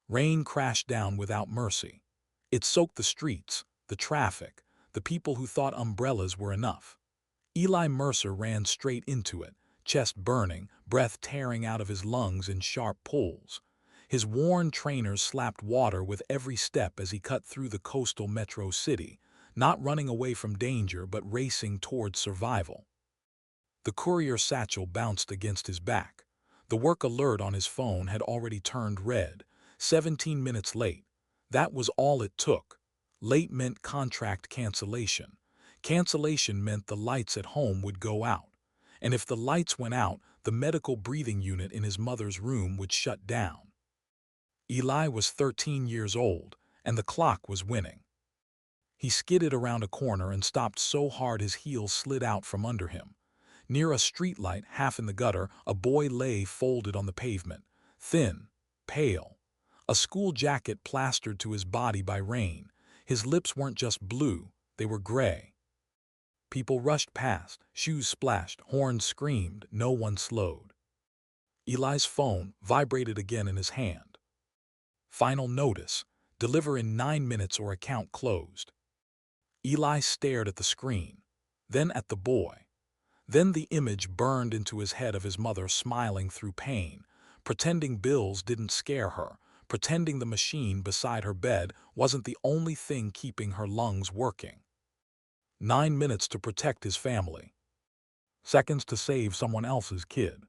Rain crashed down without mercy. It soaked the streets, the traffic, the people who thought umbrellas were enough. Eli Mercer ran straight into it, chest burning, breath tearing out of his lungs in sharp pulls. His worn trainers slapped water with every step as he cut through the coastal metro city, not running away from danger but racing towards survival. The courier satchel bounced against his back. The work alert on his phone had already turned red. 17 minutes late. That was all it took. Late meant contract cancellation. Cancellation meant the lights at home would go out. And if the lights went out, the medical breathing unit in his mother's room would shut down. Eli was 13 years old, and the clock was winning. He skidded around a corner and stopped so hard his heels slid out from under him. Near a streetlight, half in the gutter, a boy lay folded on the pavement, thin, pale. A school jacket plastered to his body by rain. His lips weren't just blue, they were gray. People rushed past, shoes splashed, horns screamed, no one slowed. Eli's phone vibrated again in his hand. Final notice: deliver in 9 minutes or account closed. Eli stared at the screen, then at the boy. Then the image burned into his head of his mother smiling through pain, pretending bills didn't scare her, pretending the machine beside her bed wasn't the only thing keeping her lungs working. 9 minutes to protect his family. Seconds to save someone else's kid.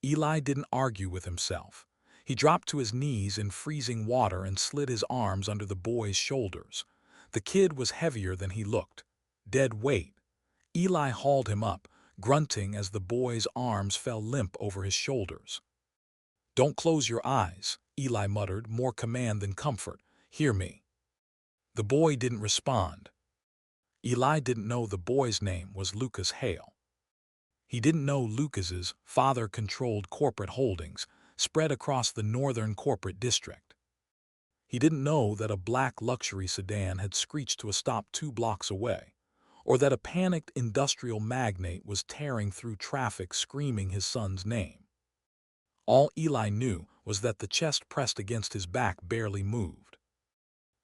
Eli didn't argue with himself. He dropped to his knees in freezing water and slid his arms under the boy's shoulders. The kid was heavier than he looked. Dead weight. Eli hauled him up, grunting as the boy's arms fell limp over his shoulders. "Don't close your eyes," Eli muttered, more command than comfort. "Hear me." The boy didn't respond. Eli didn't know the boy's name was Lucas Hale. He didn't know Lucas's father-controlled corporate holdings spread across the northern corporate district. He didn't know that a black luxury sedan had screeched to a stop 2 blocks away, or that a panicked industrial magnate was tearing through traffic screaming his son's name. All Eli knew was that the chest pressed against his back barely moved.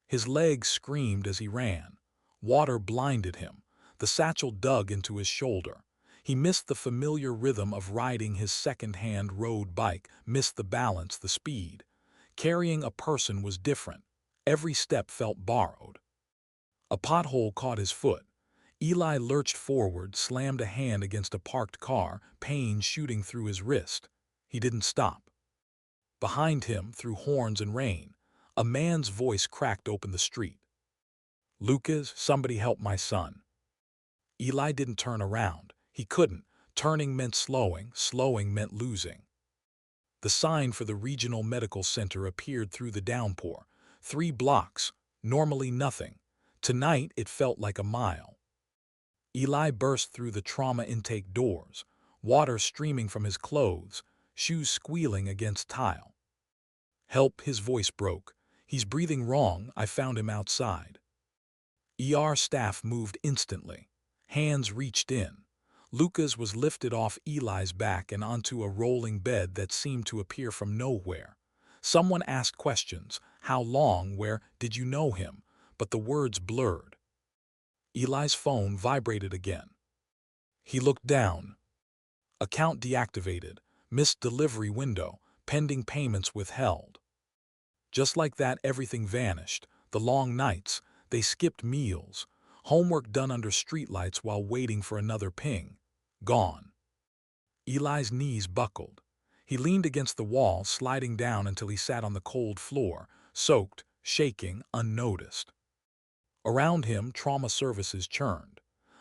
His legs screamed as he ran. Water blinded him. The satchel dug into his shoulder. He missed the familiar rhythm of riding his second-hand road bike, missed the balance, the speed. Carrying a person was different. Every step felt borrowed. A pothole caught his foot. Eli lurched forward, slammed a hand against a parked car, pain shooting through his wrist. He didn't stop. Behind him, through horns and rain, a man's voice cracked open the street. "Lucas, somebody help my son." Eli didn't turn around. He couldn't. Turning meant slowing, slowing meant losing. The sign for the regional medical center appeared through the downpour. 3 blocks, normally nothing. Tonight it felt like a mile. Eli burst through the trauma intake doors, water streaming from his clothes, shoes squealing against tile. "Help," his voice broke. "He's breathing wrong, I found him outside." ER staff moved instantly. Hands reached in. Lucas was lifted off Eli's back and onto a rolling bed that seemed to appear from nowhere. Someone asked questions. How long? Where? Did you know him? But the words blurred. Eli's phone vibrated again. He looked down. Account deactivated. Missed delivery window. Pending payments withheld. Just like that, everything vanished. The long nights. They skipped meals. Homework done under streetlights while waiting for another ping. Gone. Eli's knees buckled. He leaned against the wall, sliding down until he sat on the cold floor, soaked, shaking, unnoticed. Around him, trauma services churned.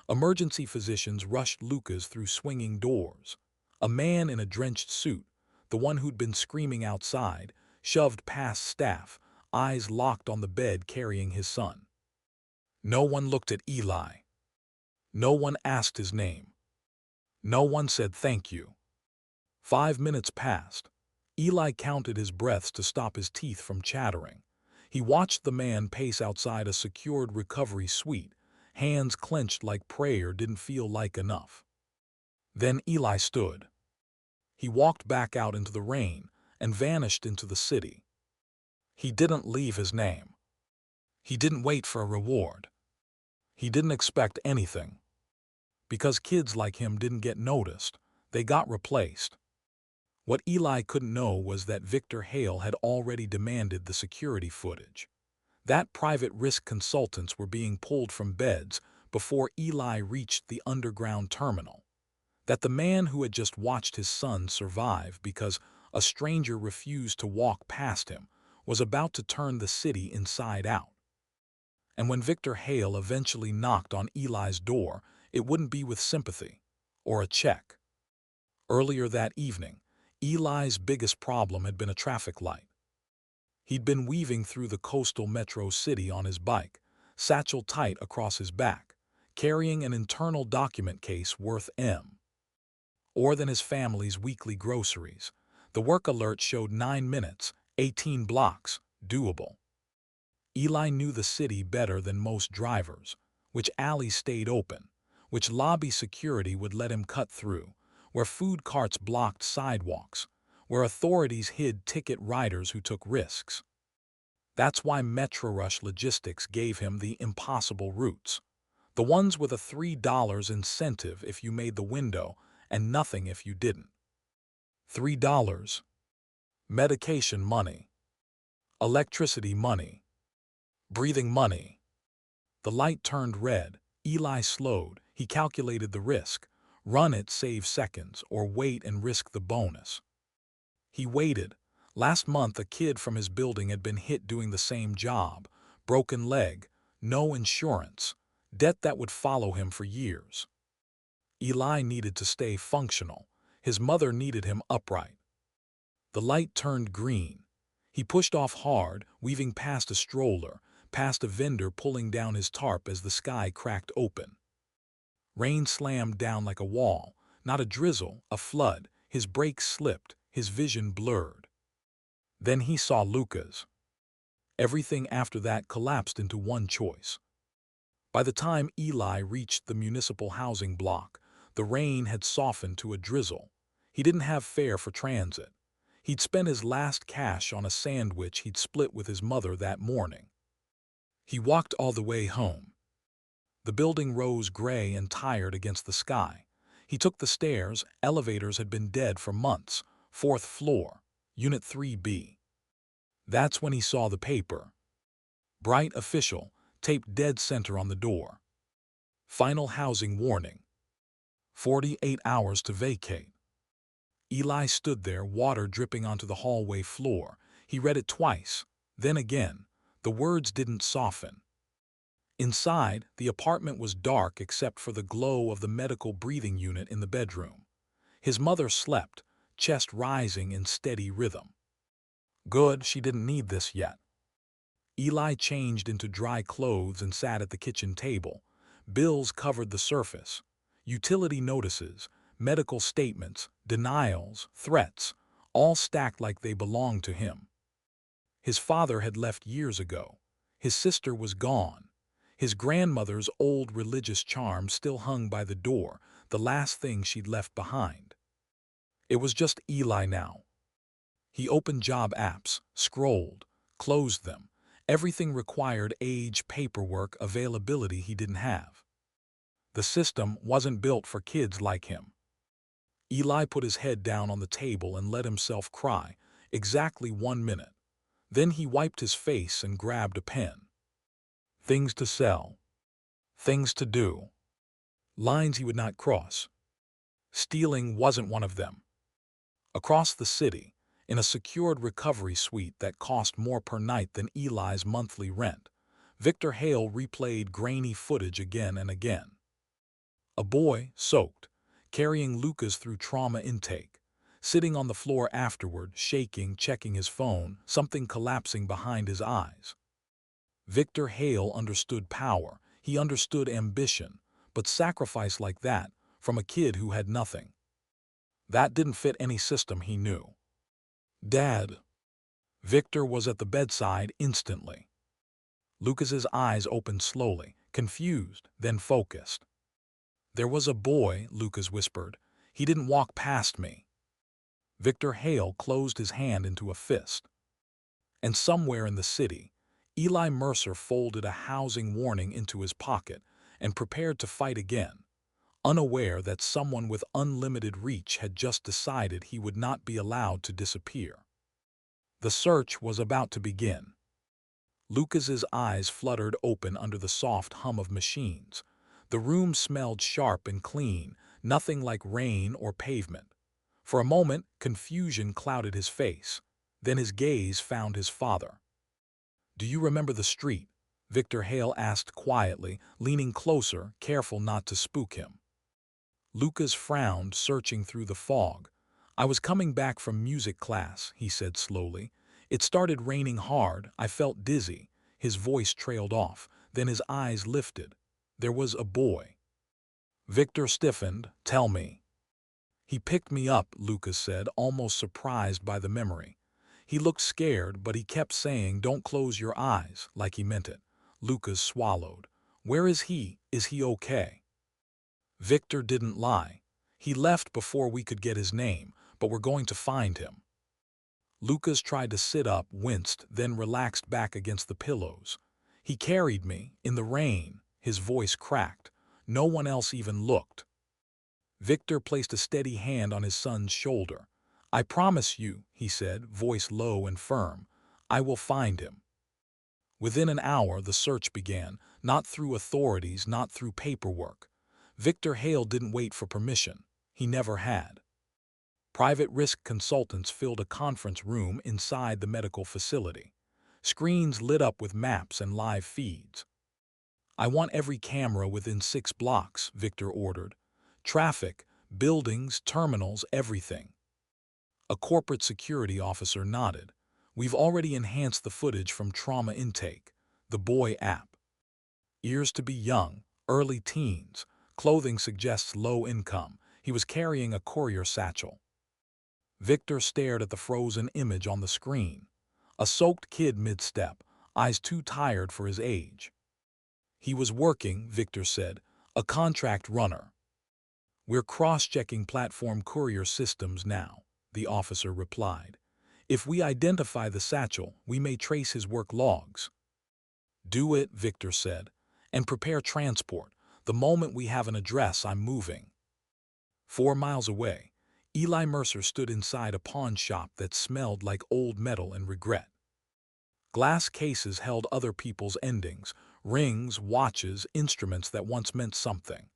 Emergency physicians rushed Lucas through swinging doors. A man in a drenched suit, the one who'd been screaming outside, shoved past staff, eyes locked on the bed carrying his son. No one looked at Eli. No one asked his name. No one said thank you. 5 minutes passed. Eli counted his breaths to stop his teeth from chattering. He watched the man pace outside a secured recovery suite, hands clenched like prayer didn't feel like enough. Then Eli stood. He walked back out into the rain and vanished into the city. He didn't leave his name. He didn't wait for a reward. He didn't expect anything. Because kids like him didn't get noticed, they got replaced. What Eli couldn't know was that Victor Hale had already demanded the security footage. That private risk consultants were being pulled from beds before Eli reached the underground terminal. That the man who had just watched his son survive because a stranger refused to walk past him was about to turn the city inside out. And when Victor Hale eventually knocked on Eli's door, it wouldn't be with sympathy or a check. Earlier that evening, Eli's biggest problem had been a traffic light. He'd been weaving through the coastal metro city on his bike, satchel tight across his back, carrying an internal document case worth more than his family's weekly groceries. The work alert showed 9 minutes, 18 blocks, doable. Eli knew the city better than most drivers, which alleys stayed open, which lobby security would let him cut through, where food carts blocked sidewalks, where authorities hid ticket riders who took risks. That's why MetroRush Logistics gave him the impossible routes, the ones with a $3 incentive if you made the window and nothing if you didn't. $3. Medication money. Electricity money. Breathing money. The light turned red. Eli slowed. He calculated the risk. Run it, save seconds, or wait and risk the bonus. He waited. Last month, a kid from his building had been hit doing the same job. Broken leg, no insurance, debt that would follow him for years. Eli needed to stay functional. His mother needed him upright. The light turned green. He pushed off hard, weaving past a stroller, past a vendor pulling down his tarp as the sky cracked open. Rain slammed down like a wall, not a drizzle, a flood. His brakes slipped, his vision blurred. Then he saw Lucas. Everything after that collapsed into one choice. By the time Eli reached the municipal housing block, the rain had softened to a drizzle. He didn't have fare for transit. He'd spent his last cash on a sandwich he'd split with his mother that morning. He walked all the way home. The building rose gray and tired against the sky. He took the stairs. Elevators had been dead for months. 4th floor, Unit 3B. That's when he saw the paper. Bright official, taped dead center on the door. Final housing warning. 48 hours to vacate. Eli stood there, water dripping onto the hallway floor. He read it twice, then again. The words didn't soften. Inside, the apartment was dark except for the glow of the medical breathing unit in the bedroom. His mother slept, chest rising in steady rhythm. Good, she didn't need this yet. Eli changed into dry clothes and sat at the kitchen table. Bills covered the surface. Utility notices, medical statements, denials, threats, all stacked like they belonged to him. His father had left years ago. His sister was gone. His grandmother's old religious charm still hung by the door, the last thing she'd left behind. It was just Eli now. He opened job apps, scrolled, closed them. Everything required age, paperwork, availability he didn't have. The system wasn't built for kids like him. Eli put his head down on the table and let himself cry, exactly 1 minute. Then he wiped his face and grabbed a pen. Things to sell. Things to do. Lines he would not cross. Stealing wasn't one of them. Across the city, in a secured recovery suite that cost more per night than Eli's monthly rent, Victor Hale replayed grainy footage again and again. A boy, soaked, carrying Lucas through trauma intake, sitting on the floor afterward, shaking, checking his phone, something collapsing behind his eyes. Victor Hale understood power, he understood ambition, but sacrifice like that, from a kid who had nothing. That didn't fit any system he knew. Dad. Victor was at the bedside instantly. Lucas's eyes opened slowly, confused, then focused. There was a boy, Lucas whispered. He didn't walk past me. Victor Hale closed his hand into a fist. And somewhere in the city, Eli Mercer folded a housing warning into his pocket and prepared to fight again, unaware that someone with unlimited reach had just decided he would not be allowed to disappear. The search was about to begin. Lucas's eyes fluttered open under the soft hum of machines. The room smelled sharp and clean, nothing like rain or pavement. For a moment, confusion clouded his face. Then his gaze found his father. "Do you remember the street?" Victor Hale asked quietly, leaning closer, careful not to spook him. Lucas frowned, searching through the fog. "I was coming back from music class," he said slowly. "It started raining hard. I felt dizzy." His voice trailed off. Then his eyes lifted. "There was a boy." Victor stiffened. "Tell me." "He picked me up," Lucas said, almost surprised by the memory. He looked scared, but he kept saying, "Don't close your eyes," like he meant it. Lucas swallowed. "Where is he? Is he okay?" Victor didn't lie. "He left before we could get his name, but we're going to find him." Lucas tried to sit up, winced, then relaxed back against the pillows. "He carried me, in the rain." His voice cracked. "No one else even looked." Victor placed a steady hand on his son's shoulder. "I promise you," he said, voice low and firm, "I will find him." Within an hour, the search began, not through authorities, not through paperwork. Victor Hale didn't wait for permission. He never had. Private risk consultants filled a conference room inside the medical facility. Screens lit up with maps and live feeds. "I want every camera within 6 blocks," Victor ordered. "Traffic, buildings, terminals, everything." A corporate security officer nodded. "We've already enhanced the footage from trauma intake, the boy app. Years to be young, early teens. Clothing suggests low income. He was carrying a courier satchel." Victor stared at the frozen image on the screen. A soaked kid mid-step, eyes too tired for his age. "He was working," Victor said, "a contract runner." "We're cross-checking platform courier systems now," the officer replied. "If we identify the satchel, we may trace his work logs." "Do it," Victor said, "and prepare transport. The moment we have an address, I'm moving." 4 miles away, Eli Mercer stood inside a pawn shop that smelled like old metal and regret. Glass cases held other people's endings, rings, watches, instruments that once meant something.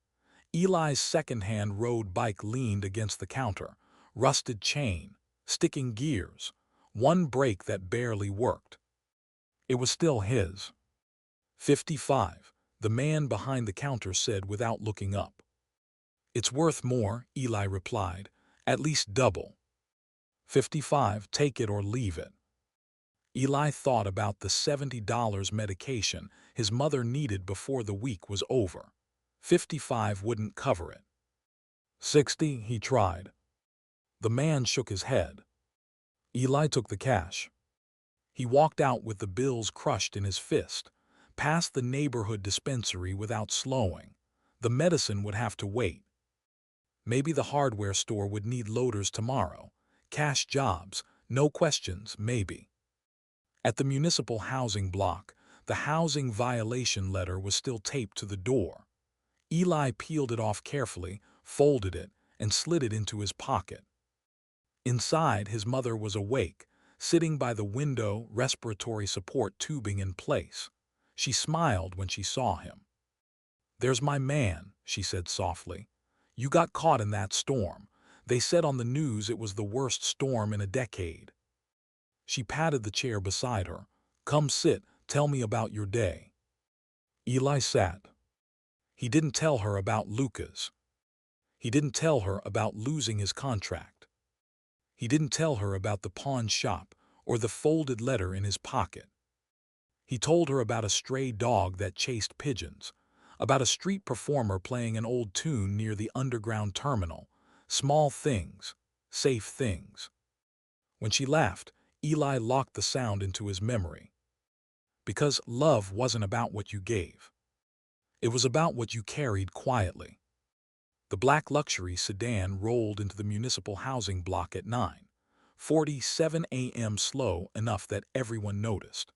Eli's second-hand road bike leaned against the counter, rusted chain, sticking gears, one brake that barely worked. It was still his. 55, the man behind the counter said without looking up. "It's worth more," Eli replied, "at least double." 55, take it or leave it. Eli thought about the $70 medication his mother needed before the week was over. 55 wouldn't cover it. 60, he tried. The man shook his head. Eli took the cash. He walked out with the bills crushed in his fist, past the neighborhood dispensary without slowing. The medicine would have to wait. Maybe the hardware store would need loaders tomorrow. Cash jobs, no questions, maybe. At the municipal housing block, the housing violation letter was still taped to the door. Eli peeled it off carefully, folded it, and slid it into his pocket. Inside, his mother was awake, sitting by the window, respiratory support tubing in place. She smiled when she saw him. "There's my man," she said softly. "You got caught in that storm. They said on the news it was the worst storm in a decade." She patted the chair beside her. "Come sit, tell me about your day." Eli sat. He didn't tell her about Lucas. He didn't tell her about losing his contract. He didn't tell her about the pawn shop or the folded letter in his pocket. He told her about a stray dog that chased pigeons, about a street performer playing an old tune near the underground terminal. Small things, safe things. When she laughed, Eli locked the sound into his memory. Because love wasn't about what you gave. It was about what you carried quietly. The black luxury sedan rolled into the municipal housing block at 9. 47 a.m. slow enough that everyone noticed.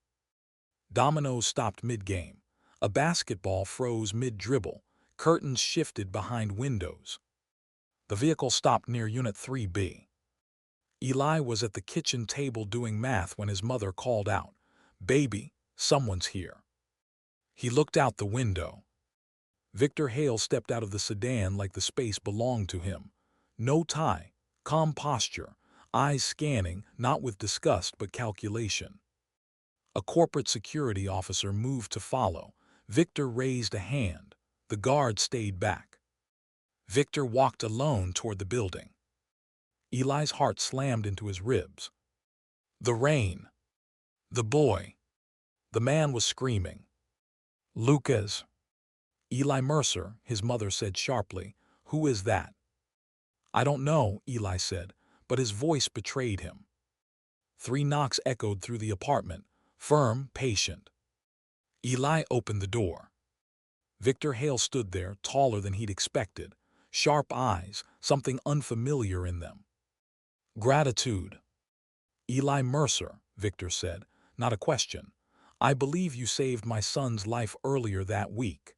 Dominoes stopped mid-game. A basketball froze mid-dribble. Curtains shifted behind windows. The vehicle stopped near Unit 3B. Eli was at the kitchen table doing math when his mother called out, "Baby, someone's here." He looked out the window. Victor Hale stepped out of the sedan like the space belonged to him. No tie, calm posture, eyes scanning, not with disgust but calculation. A corporate security officer moved to follow. Victor raised a hand. The guard stayed back. Victor walked alone toward the building. Eli's heart slammed into his ribs. The rain. The boy. The man was screaming. "Lucas." "Eli Mercer," his mother said sharply. "Who is that?" "I don't know," Eli said, but his voice betrayed him. 3 knocks echoed through the apartment, firm, patient. Eli opened the door. Victor Hale stood there, taller than he'd expected, sharp eyes, something unfamiliar in them. "Gratitude." "Eli Mercer," Victor said, not a question. "I believe you saved my son's life earlier that week."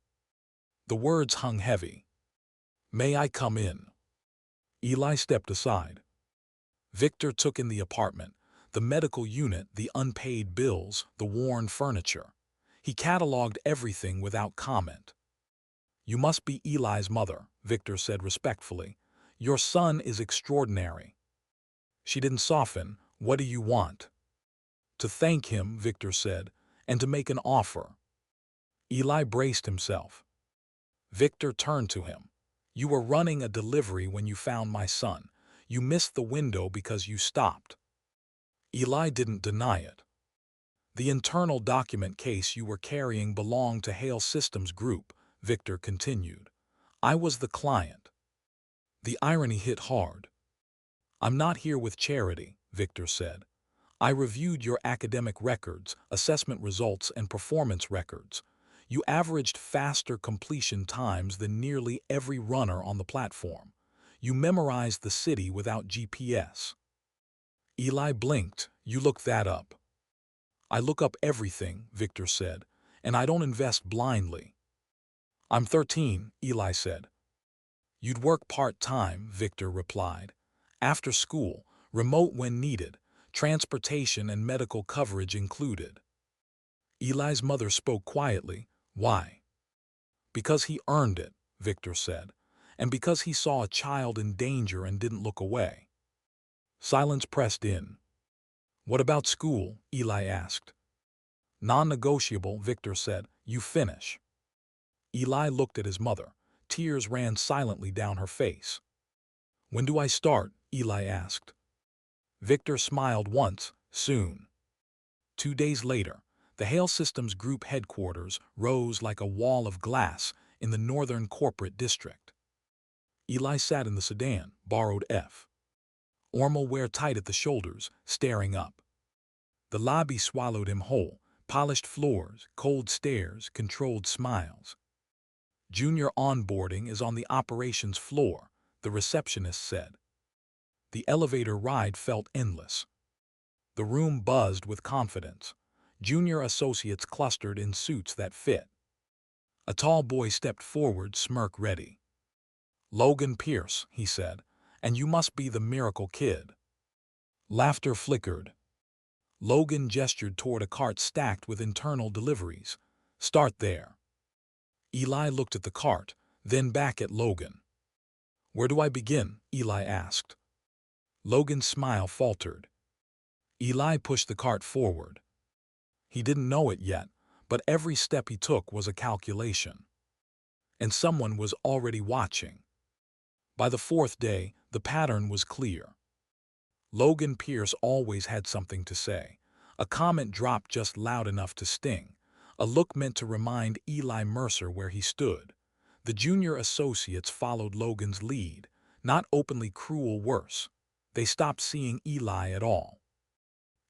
The words hung heavy. "May I come in?" Eli stepped aside. Victor took in the apartment, the medical unit, the unpaid bills, the worn furniture. He cataloged everything without comment. "You must be Eli's mother," Victor said respectfully. "Your son is extraordinary." She didn't soften. "What do you want?" "To thank him," Victor said, "and to make an offer." Eli braced himself. Victor turned to him. "You were running a delivery when you found my son. You missed the window because you stopped." Eli didn't deny it. "The internal document case you were carrying belonged to Hale Systems Group," Victor continued. "I was the client." The irony hit hard. "I'm not here with charity," Victor said. "I reviewed your academic records, assessment results, and performance records. You averaged faster completion times than nearly every runner on the platform. You memorized the city without GPS." Eli blinked. "You looked that up." "I look up everything," Victor said, "and I don't invest blindly." "I'm 13, Eli said. "You'd work part-time," Victor replied. "After school, remote when needed, transportation and medical coverage included." Eli's mother spoke quietly. "Why?" "Because he earned it," Victor said, "and because he saw a child in danger and didn't look away." Silence pressed in. "What about school?" Eli asked. "Non-negotiable," Victor said. "You finish." Eli looked at his mother. Tears ran silently down her face. "When do I start?" Eli asked. Victor smiled once. "Soon." 2 days later, the Hale Systems Group headquarters rose like a wall of glass in the northern corporate district. Eli sat in the sedan, borrowed F. Ormal wear tight at the shoulders, staring up. The lobby swallowed him whole, polished floors, cold stares, controlled smiles. "Junior onboarding is on the operations floor," the receptionist said. The elevator ride felt endless. The room buzzed with confidence. Junior associates clustered in suits that fit. A tall boy stepped forward, smirk ready. "Logan Pierce," he said, "and you must be the miracle kid." Laughter flickered. Logan gestured toward a cart stacked with internal deliveries. "Start there." Eli looked at the cart, then back at Logan. "Where do I begin?" Eli asked. Logan's smile faltered. Eli pushed the cart forward. He didn't know it yet, but every step he took was a calculation. And someone was already watching. By the 4th day, the pattern was clear. Logan Pierce always had something to say. A comment dropped just loud enough to sting. A look meant to remind Eli Mercer where he stood. The junior associates followed Logan's lead, not openly cruel worse. They stopped seeing Eli at all.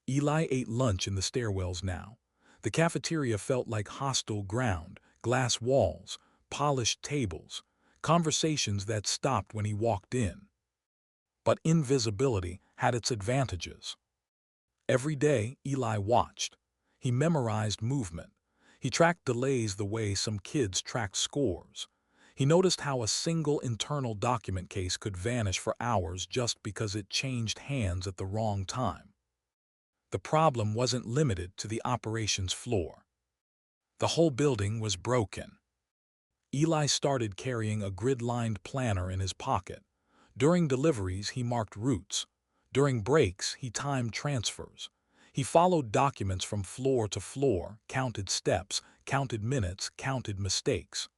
Eli ate lunch in the stairwells now. The cafeteria felt like hostile ground, glass walls, polished tables, conversations that stopped when he walked in. But invisibility had its advantages. Every day, Eli watched. He memorized movement. He tracked delays the way some kids tracked scores. He noticed how a single internal document case could vanish for hours just because it changed hands at the wrong time. The problem wasn't limited to the operations floor. The whole building was broken. Eli started carrying a grid-lined planner in his pocket. During deliveries, he marked routes. During breaks, he timed transfers. He followed documents from floor to floor, counted steps, counted minutes, counted mistakes.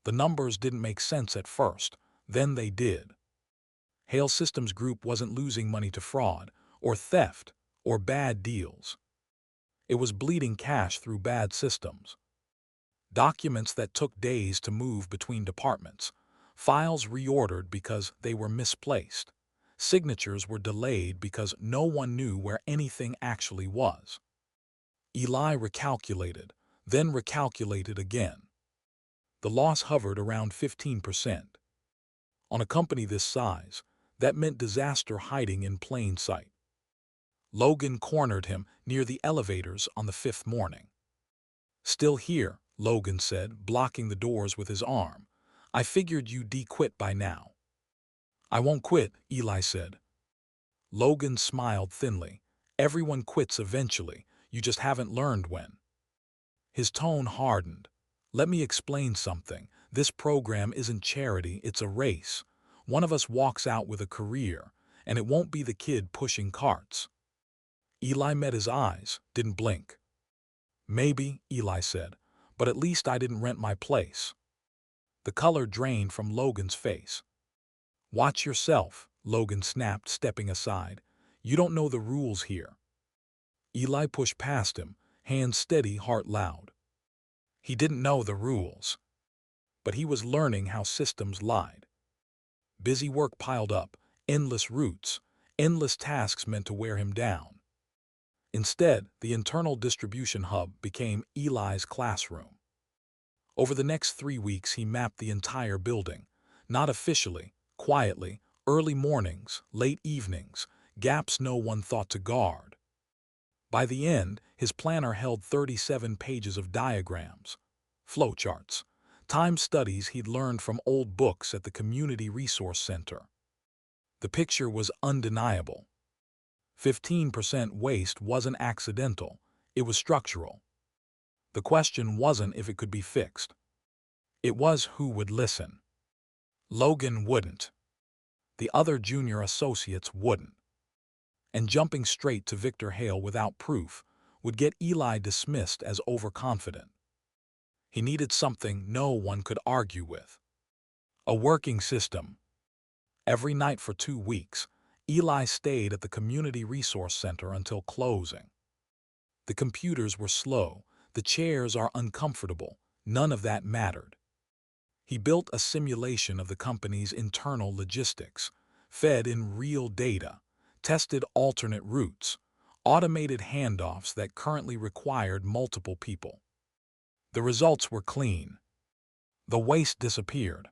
The numbers didn't make sense at first, then they did. Hale Systems Group wasn't losing money to fraud, or theft, or bad deals. It was bleeding cash through bad systems. Documents that took days to move between departments. Files reordered because they were misplaced. Signatures were delayed because no one knew where anything actually was. Eli recalculated, then recalculated again. The loss hovered around 15%. On a company this size, that meant disaster hiding in plain sight. Logan cornered him near the elevators on the 5th morning. "Still here," Logan said, blocking the doors with his arm. "I figured you'd quit by now." "I won't quit," Eli said. Logan smiled thinly. "Everyone quits eventually, you just haven't learned when." His tone hardened. "Let me explain something. This program isn't charity, it's a race. One of us walks out with a career, and it won't be the kid pushing carts." Eli met his eyes, didn't blink. "Maybe," Eli said, "but at least I didn't rent my place." The color drained from Logan's face. "Watch yourself," Logan snapped, stepping aside. "You don't know the rules here." Eli pushed past him, hands steady, heart loud. He didn't know the rules, but he was learning how systems lied. Busy work piled up, endless routes, endless tasks meant to wear him down. Instead, the internal distribution hub became Eli's classroom. Over the next 3 weeks, he mapped the entire building, not officially, quietly, early mornings, late evenings, gaps no one thought to guard. By the end, his planner held 37 pages of diagrams, flowcharts, time studies he'd learned from old books at the Community Resource Center. The picture was undeniable. 15% waste wasn't accidental, it was structural. The question wasn't if it could be fixed. It was who would listen. Logan wouldn't. The other junior associates wouldn't. And jumping straight to Victor Hale without proof would get Eli dismissed as overconfident. He needed something no one could argue with. A working system. Every night for 2 weeks, Eli stayed at the Community Resource Center until closing. The computers were slow, the chairs are uncomfortable, none of that mattered. He built a simulation of the company's internal logistics, fed in real data, tested alternate routes, automated handoffs that currently required multiple people. The results were clean. The waste disappeared.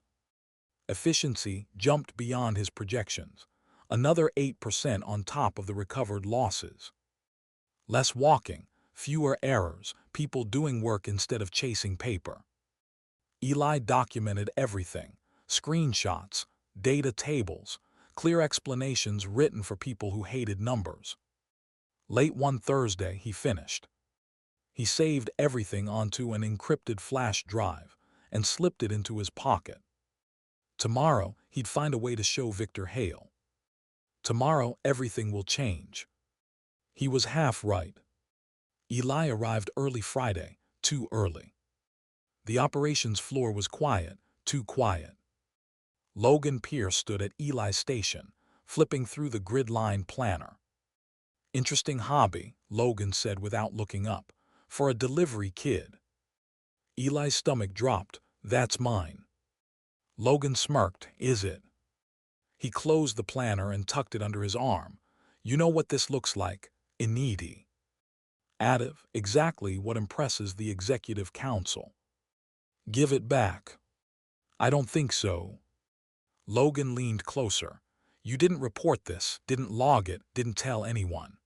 Efficiency jumped beyond his projections, another 8% on top of the recovered losses. Less walking, fewer errors, people doing work instead of chasing paper. Eli documented everything, screenshots, data tables, clear explanations written for people who hated numbers. Late one Thursday, he finished. He saved everything onto an encrypted flash drive and slipped it into his pocket. Tomorrow, he'd find a way to show Victor Hale. Tomorrow, everything will change. He was half right. Eli arrived early Friday, too early. The operations floor was quiet, too quiet. Logan Pierce stood at Eli's station, flipping through the grid-line planner. "Interesting hobby," Logan said without looking up, "for a delivery kid." Eli's stomach dropped. "That's mine." Logan smirked. "Is it?" He closed the planner and tucked it under his arm. "You know what this looks like? Inedi. Additive, exactly what impresses the executive council. Give it back." "I don't think so." Logan leaned closer. You didn't report this, didn't log it, didn't tell anyone.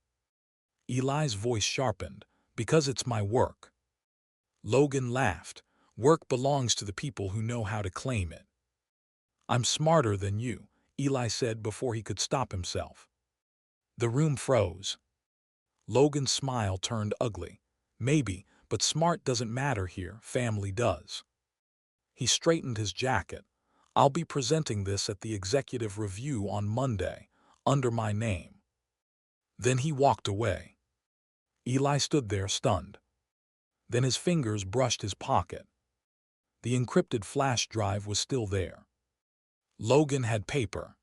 Eli's voice sharpened. Because it's my work. Logan laughed. Work belongs to the people who know how to claim it. I'm smarter than you, Eli said before he could stop himself. The room froze. Logan's smile turned ugly. Maybe, but smart doesn't matter here, family does. He straightened his jacket. I'll be presenting this at the executive review on Monday, under my name. Then he walked away. Eli stood there stunned. Then his fingers brushed his pocket. The encrypted flash drive was still there. Logan had paper.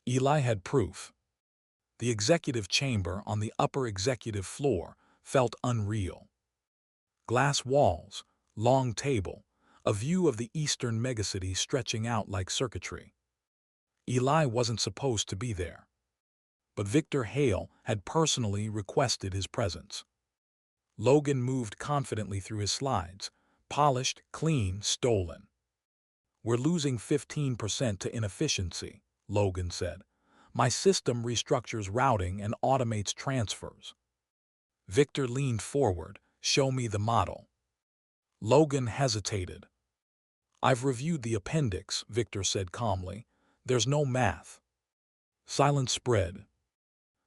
Eli had proof. The executive chamber on the upper executive floor felt unreal. Glass walls, long table, a view of the eastern megacity stretching out like circuitry. Eli wasn't supposed to be there. But Victor Hale had personally requested his presence. Logan moved confidently through his slides, polished, clean, stolen. We're losing 15% to inefficiency, Logan said. My system restructures routing and automates transfers. Victor leaned forward. Show me the model. Logan hesitated. I've reviewed the appendix, Victor said calmly. There's no math. Silence spread.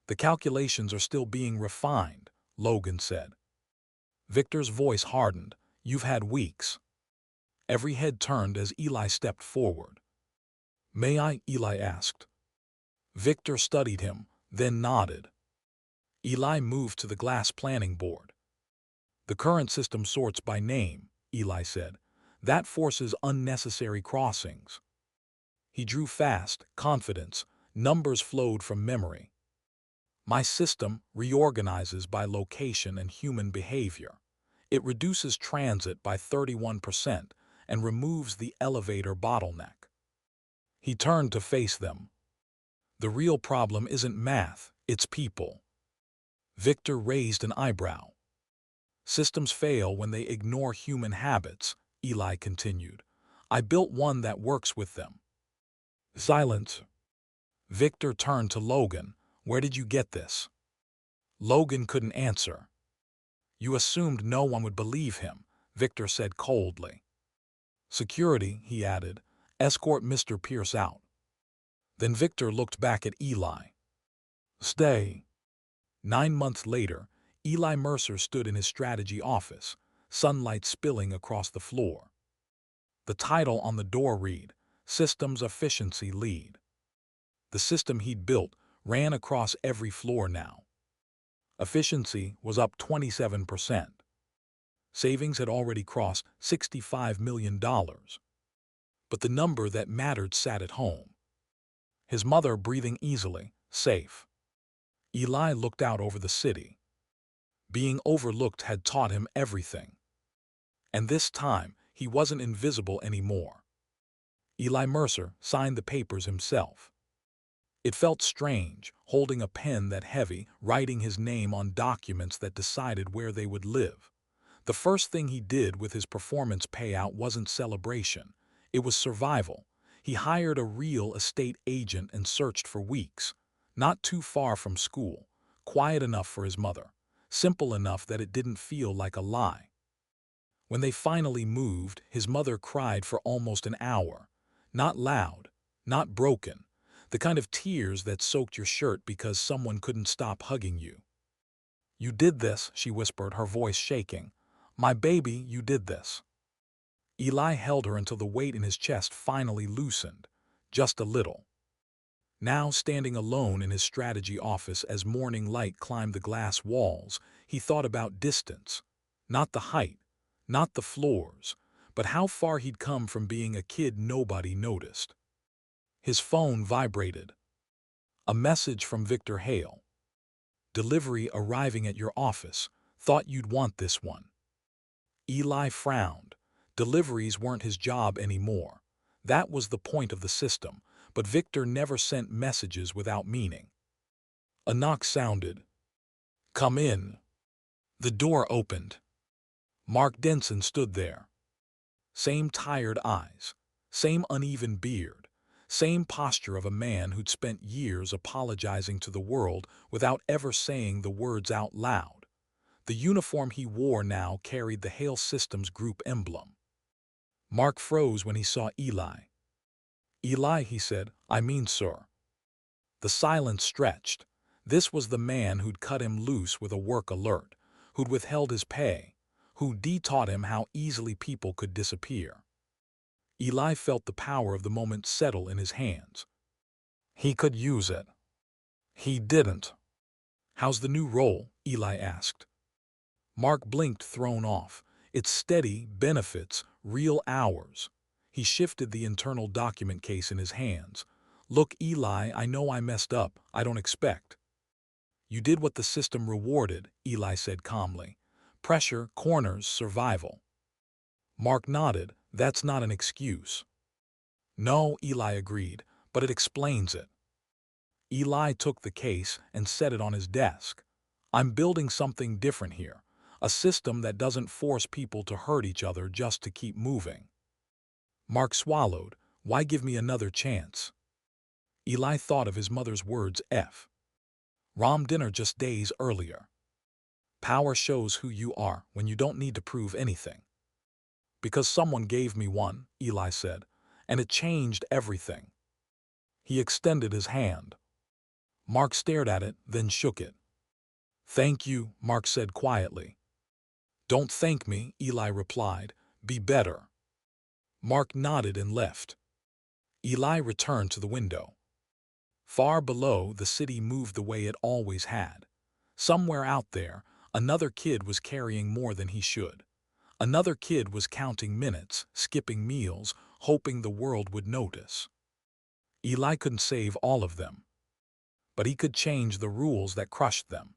The calculations are still being refined, Logan said. Victor's voice hardened. You've had weeks. Every head turned as Eli stepped forward. May I? Eli asked. Victor studied him, then nodded. Eli moved to the glass planning board. The current system sorts by name, Eli said. That forces unnecessary crossings. He drew fast, confidence. Numbers flowed from memory. My system reorganizes by location and human behavior. It reduces transit by 31% and removes the elevator bottleneck. He turned to face them. The real problem isn't math, it's people. Victor raised an eyebrow. Systems fail when they ignore human habits, Eli continued. I built one that works with them. Silence. Victor turned to Logan. Where did you get this? Logan couldn't answer. You assumed no one would believe him, Victor said coldly. Security, he added. Escort Mr. Pierce out. Then Victor looked back at Eli. Stay. 9 months later, Eli Mercer stood in his strategy office, sunlight spilling across the floor. The title on the door read, Systems Efficiency Lead. The system he'd built ran across every floor now. Efficiency was up 27%. Savings had already crossed $65 million. But the number that mattered sat at home. His mother breathing easily, safe. Eli looked out over the city. Being overlooked had taught him everything. And this time, he wasn't invisible anymore. Eli Mercer signed the papers himself. It felt strange, holding a pen that heavy, writing his name on documents that decided where they would live. The first thing he did with his performance payout wasn't celebration. It was survival. He hired a real estate agent and searched for weeks. Not too far from school, quiet enough for his mother, simple enough that it didn't feel like a lie. When they finally moved, his mother cried for almost an hour. Not loud, not broken, the kind of tears that soaked your shirt because someone couldn't stop hugging you. You did this, she whispered, her voice shaking. My baby, you did this. Eli held her until the weight in his chest finally loosened, just a little. Now, standing alone in his strategy office as morning light climbed the glass walls, he thought about distance. Not the height, not the floors, but how far he'd come from being a kid nobody noticed. His phone vibrated. A message from Victor Hale. Delivery arriving at your office. Thought you'd want this one. Eli frowned. Deliveries weren't his job anymore. That was the point of the system, but Victor never sent messages without meaning. A knock sounded. Come in. The door opened. Mark Denson stood there. Same tired eyes, same uneven beard, Same posture of a man who'd spent years apologizing to the world without ever saying the words out loud. The uniform he wore now carried the Hale Systems Group emblem. Mark froze when he saw Eli. "Eli," he said, "I mean, sir." The silence stretched. This was the man who'd cut him loose with a work alert, who'd withheld his pay, who de-taught him how easily people could disappear. Eli felt the power of the moment settle in his hands. He could use it. He didn't. "How's the new role?" Eli asked. Mark blinked, thrown off. "It's steady, benefits, real hours." He shifted the internal document case in his hands. "Look, Eli, I know I messed up. I don't expect." "You did what the system rewarded," Eli said calmly. "Pressure, corners, survival." Mark nodded. "That's not an excuse." "No," Eli agreed, "but it explains it." Eli took the case and set it on his desk. "I'm building something different here. A system that doesn't force people to hurt each other just to keep moving." Mark swallowed. "Why give me another chance?" Eli thought of his mother's words, Rom dinner just days earlier. "Power shows who you are when you don't need to prove anything." "Because someone gave me one," Eli said, "and it changed everything." He extended his hand. Mark stared at it, then shook it. "Thank you," Mark said quietly. "Don't thank me," Eli replied. "Be better." Mark nodded and left. Eli returned to the window. Far below, the city moved the way it always had. Somewhere out there, another kid was carrying more than he should. Another kid was counting minutes, skipping meals, hoping the world would notice. Eli couldn't save all of them, but he could change the rules that crushed them.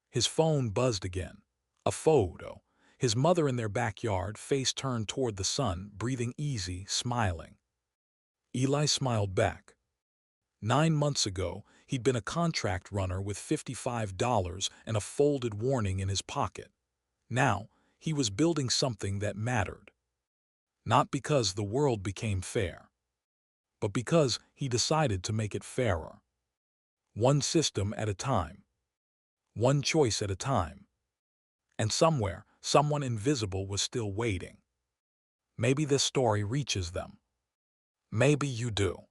His phone buzzed again. A photo. His mother in their backyard, face turned toward the sun, breathing easy, smiling. Eli smiled back. 9 months ago, he'd been a contract runner with $55 and a folded warning in his pocket. Now, he was building something that mattered. Not because the world became fair, but because he decided to make it fairer. One system at a time. One choice at a time. And somewhere, someone invisible was still waiting. Maybe this story reaches them. Maybe you do.